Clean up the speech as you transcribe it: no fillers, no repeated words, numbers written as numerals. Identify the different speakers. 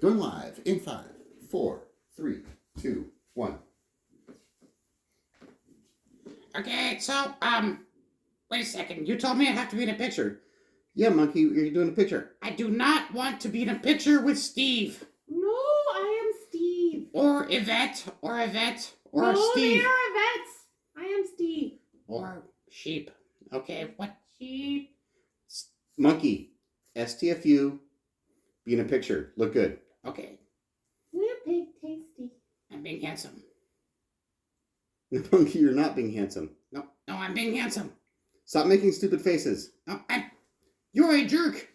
Speaker 1: Going live in 5, 4, 3, 2, 1.
Speaker 2: Okay, so, wait a second. You told me I have to be in a picture.
Speaker 1: Yeah, Monkey, you're doing a picture.
Speaker 2: I do not want to be in a picture with Steve.
Speaker 3: No, I am Steve.
Speaker 2: Or Yvette, or
Speaker 3: No,
Speaker 2: Steve.
Speaker 3: they are Yvette's. I am Steve.
Speaker 2: Or Sheep. Okay, what?
Speaker 3: Sheep.
Speaker 1: Monkey, STFU, be in a picture. Look good.
Speaker 2: Okay,
Speaker 3: They're big tasty.
Speaker 2: I'm being handsome.
Speaker 1: Monkey, you're not being handsome.
Speaker 2: No, I'm being handsome.
Speaker 1: Stop making stupid faces.
Speaker 2: No, you're a jerk.